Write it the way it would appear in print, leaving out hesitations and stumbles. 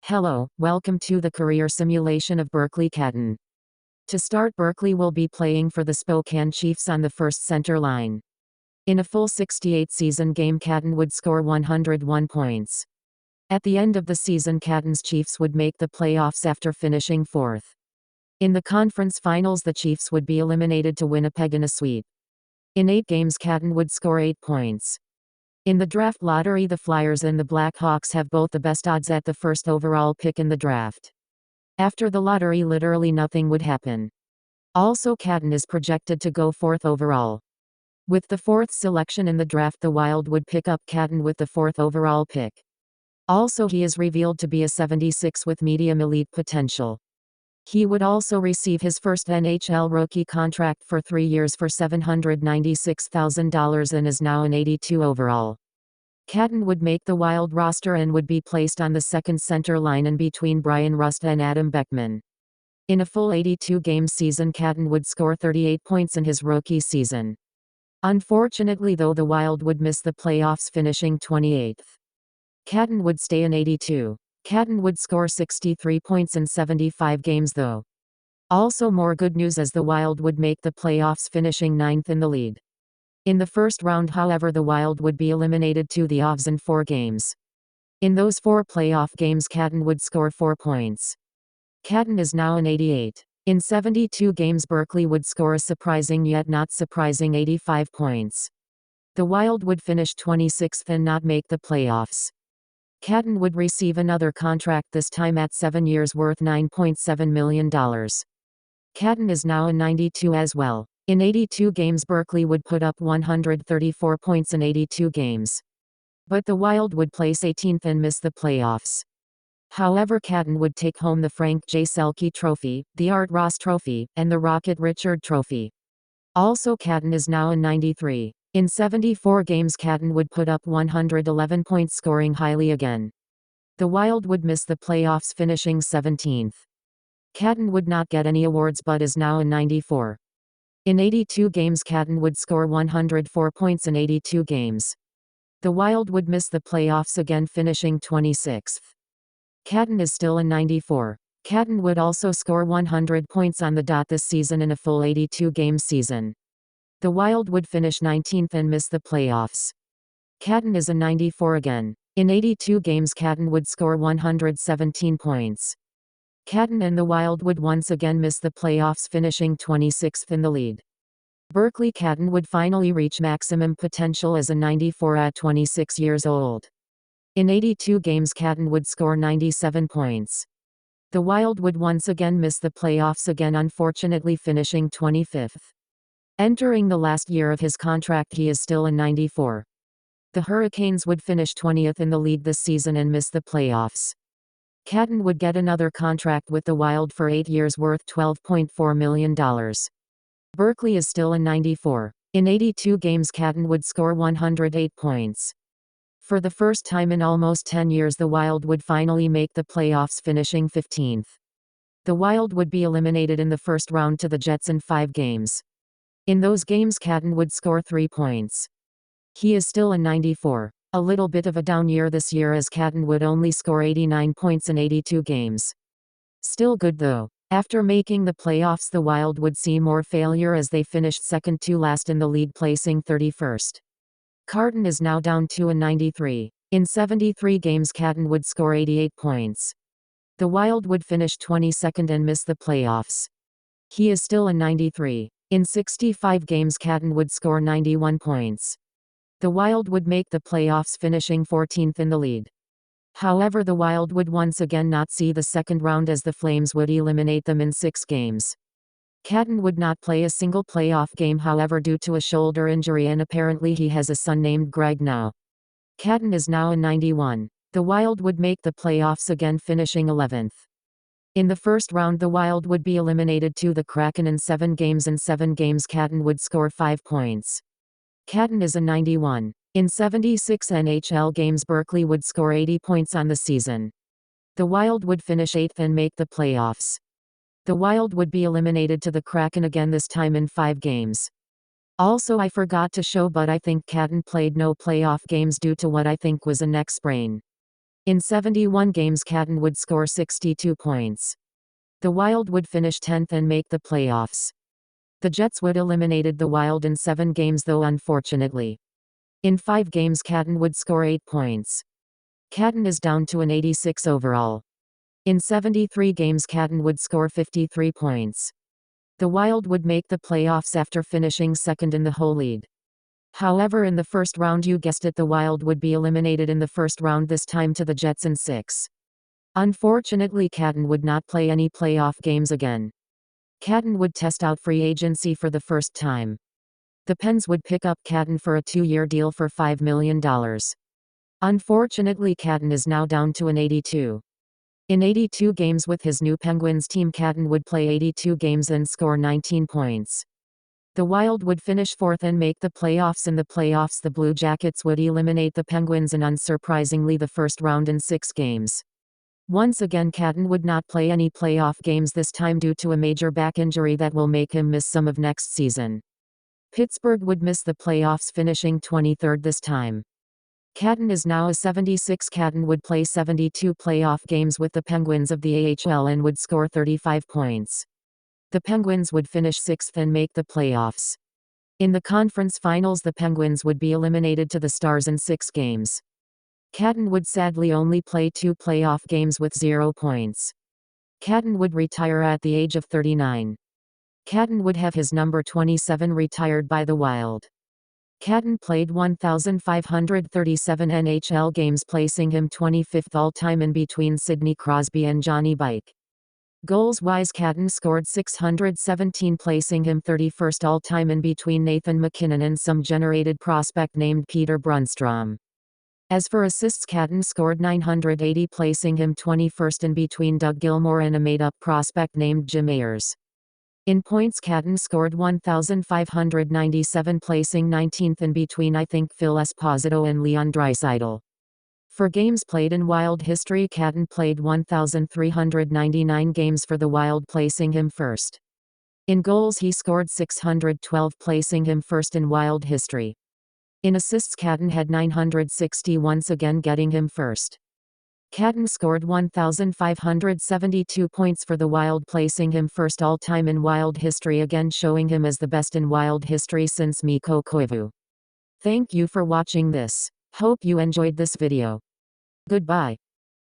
Hello, welcome to the career simulation of Berkly Catton. To start, Berkly will be playing for the Spokane Chiefs on the first center line. In a full 68-season game, Catton would score 101 points. At the end of the season, Catton's Chiefs would make the playoffs after finishing fourth. In the conference finals, the Chiefs would be eliminated to Winnipeg in a sweep. In 8 games, Catton would score 8 points. In the draft lottery, the Flyers and the Blackhawks have both the best odds at the first overall pick in the draft. After the lottery, literally nothing would happen. Also, Catton is projected to go 4th overall. With the 4th selection in the draft, the Wild would pick up Catton with the 4th overall pick. Also, he is revealed to be a 76 with medium elite potential. He would also receive his first NHL rookie contract for 3 years for $796,000 and is now an 82 overall. Catton would make the Wild roster and would be placed on the second center line in between Brian Rust and Adam Beckman. In a full 82-game season, Catton would score 38 points in his rookie season. Unfortunately, though, the Wild would miss the playoffs, finishing 28th. Catton would stay in 82. Catton would score 63 points in 75 games though. Also, more good news, as the Wild would make the playoffs, finishing 9th in the league. In the first round, however, the Wild would be eliminated to the Avs in 4 games. In those 4 playoff games, Catton would score 4 points. Catton is now in 88. In 72 games, Berkly would score a surprising yet not surprising 85 points. The Wild would finish 26th and not make the playoffs. Catton would receive another contract, this time at 7 years, worth $9.7 million. Catton is now in 92 as well. In 82 games, Berkly would put up 134 points in 82 games. But the Wild would place 18th and miss the playoffs. However, Catton would take home the Frank J. Selke Trophy, the Art Ross Trophy, and the Rocket Richard Trophy. Also, Catton is now in 93. In 74 games, Catton would put up 111 points, scoring highly again. The Wild would miss the playoffs, finishing 17th. Catton would not get any awards but is now in 94. In 82 games, Catton would score 104 points in 82 games. The Wild would miss the playoffs again, finishing 26th. Catton is still in 94. Catton would also score 100 points on the dot this season in a full 82-game season. The Wild would finish 19th and miss the playoffs. Catton is a 94 again. In 82 games, Catton would score 117 points. Catton and the Wild would once again miss the playoffs, finishing 26th in the league. Berkly Catton would finally reach maximum potential as a 94 at 26 years old. In 82 games, Catton would score 97 points. The Wild would once again miss the playoffs again, unfortunately finishing 25th. Entering the last year of his contract, he is still in 94. The Hurricanes would finish 20th in the league this season and miss the playoffs. Catton would get another contract with the Wild for 8 years, worth $12.4 million. Berkly is still in 94. In 82 games, Catton would score 108 points. For the first time in almost 10 years, the Wild would finally make the playoffs, finishing 15th. The Wild would be eliminated in the first round to the Jets in 5 games. In those games, Catton would score 3 points. He is still in 94. A little bit of a down year this year, as Catton would only score 89 points in 82 games. Still good though. After making the playoffs, the Wild would see more failure as they finished second to last in the league, placing 31st. Catton is now down to a 93. In 73 games, Catton would score 88 points. The Wild would finish 22nd and miss the playoffs. He is still in 93. In 65 games, Catton would score 91 points. The Wild would make the playoffs, finishing 14th in the league. However, the Wild would once again not see the second round, as the Flames would eliminate them in 6 games. Catton would not play a single playoff game, however, due to a shoulder injury, and apparently he has a son named Greg now. Catton is now in 91. The Wild would make the playoffs again, finishing 11th. In the first round, the Wild would be eliminated to the Kraken in 7 games. In 7 games, Catton would score 5 points. Catton is a 91. In 76 NHL games, Berkly would score 80 points on the season. The Wild would finish 8th and make the playoffs. The Wild would be eliminated to the Kraken again, this time in 5 games. Also, I forgot to show, but I think Catton played no playoff games due to what I think was a neck sprain. In 71 games Catton would score 62 points. The Wild would finish 10th and make the playoffs. The Jets would eliminated the Wild in 7 games though unfortunately. In 5 games Catton would score 8 points. Catton is down to an 86 overall. In 73 games Catton would score 53 points. The Wild would make the playoffs after finishing second in the whole league. However, in the first round, you guessed it, the Wild would be eliminated in the first round, this time to the Jets in 6. Unfortunately, Catton would not play any playoff games again. Catton would test out free agency for the first time. The Pens would pick up Catton for a 2-year deal for $5 million. Unfortunately, Catton is now down to an 82. In 82 games with his new Penguins team, Catton would play 82 games and score 19 points. The Wild would finish 4th and make the playoffs. In the playoffs, the Blue Jackets would eliminate the Penguins in unsurprisingly the first round in 6 games. Once again, Catton would not play any playoff games this time due to a major back injury that will make him miss some of next season. Pittsburgh would miss the playoffs, finishing 23rd this time. Catton is now a 76. Catton would play 72 playoff games with the Penguins of the AHL and would score 35 points. The Penguins would finish 6th and make the playoffs. In the conference finals, the Penguins would be eliminated to the Stars in 6 games. Catton would sadly only play 2 playoff games with 0 points. Catton would retire at the age of 39. Catton would have his number 27 retired by the Wild. Catton played 1,537 NHL games, placing him 25th all-time in between Sidney Crosby and Johnny Bike. Goals-wise, Catton scored 617, placing him 31st all-time in between Nathan MacKinnon and some generated prospect named Peter Brunstrom. As for assists, Catton scored 980, placing him 21st in between Doug Gilmour and a made-up prospect named Jim Ayers. In points, Catton scored 1,597, placing 19th in between Phil Esposito and Leon Draisaitl. For games played in Wild history, Catton played 1,399 games for the Wild, placing him first. In goals, he scored 612, placing him first in Wild history. In assists, Catton had 960, once again getting him first. Catton scored 1,572 points for the Wild, placing him first all-time in Wild history, again showing him as the best in Wild history since Mikko Koivu. Thank you for watching this. Hope you enjoyed this video. Goodbye.